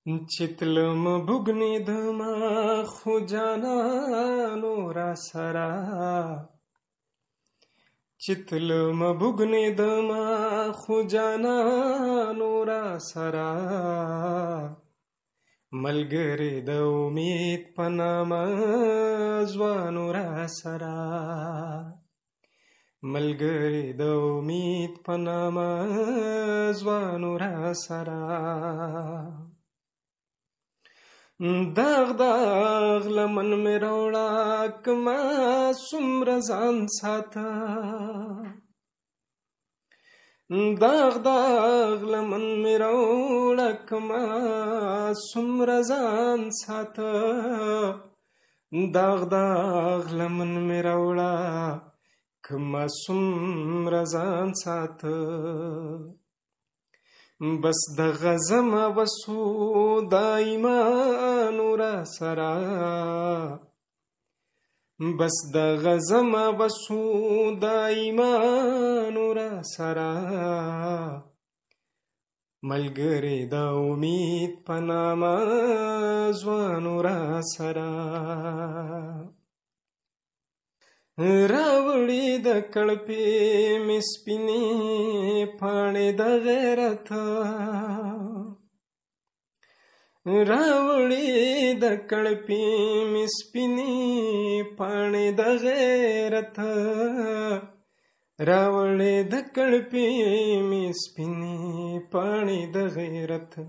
चितलम बुगनी धमा खुजाना नोरा सरा चितलम बुगनी धमा खुजाना नोरा सरा मलगरे द उम्मीद पनामा ज़्वानुरा सरा मलगरे द उम्मीद पनामा ज़्वानुरा सरा दाग दाग लमन में रोड़ा कमा सुम्र जान साथा दाग दाग लमन में रोड़ा कमा सुम्र जान साथा दाग दाग लमन में रोड़ा कमा सुम्र जान साथा बस द गज़म वसू दाइमा नूरा सरा बस द गज़म वसू दाइमा नूरा सरा मलगरे द उम्मीद पनामा ज़्वानुरा सरा रावड़ी द कड़पे मिस्पिनी पाने द गैरत रावड़ी द कड़पे मिस्पिनी पाने द गैरत रावड़ी द कड़पे मिस्पिनी पाने द गैरत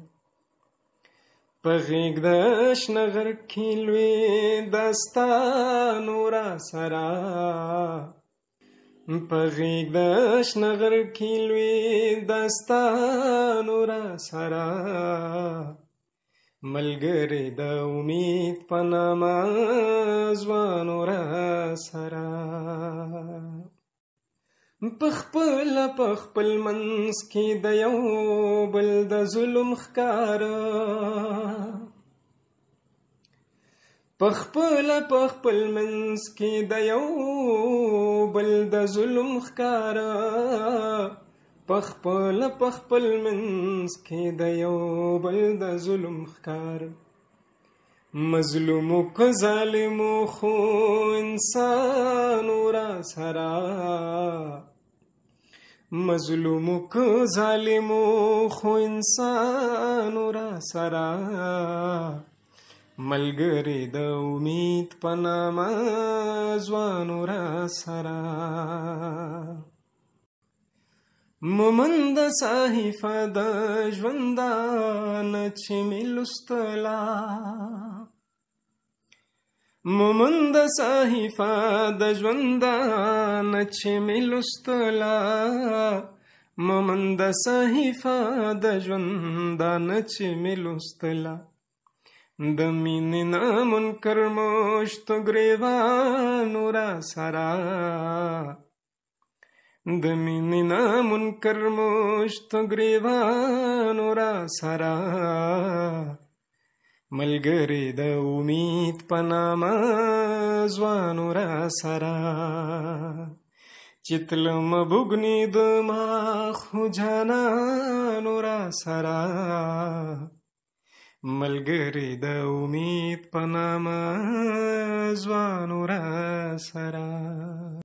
पगीग दश नगर खिलवे दस्ता नूरा सरा पगीग दश नगर खिलवे दस्ता नूरा सरा मलगरे द उम्मीद पनामा ज़्वानुरा सरा पखपल मंस की दयो बल द जुल्म खकारा पखपल मंस की दयो बल द जुल्म खकारा पखपल मंस की दयो बल द जुल्म खकारा मजलूमों को जालिमों खो इंसानोरा सरा मजलूमों को जालिमों खो इंसानोरा सरा मलगरे द उम्मीद पनामा ज़्वानुरा सरा मुमंद साहिफा द ژوندا نچې مې لوستلا मुमंद साहिफा द ژوندا نچې مې لوستلا मुमंद साहिफा د ژوندا نچې مې لوستلا د مینې نامنکر مشت ګریوانو را سره د مینې نامنکر مشت ګریوانو را سره ملګری د امید په نامه ځوانو را سره چې تلم بوږنې د ما خو جانانو را سره ملګری د امید په نامه ځوانو را سره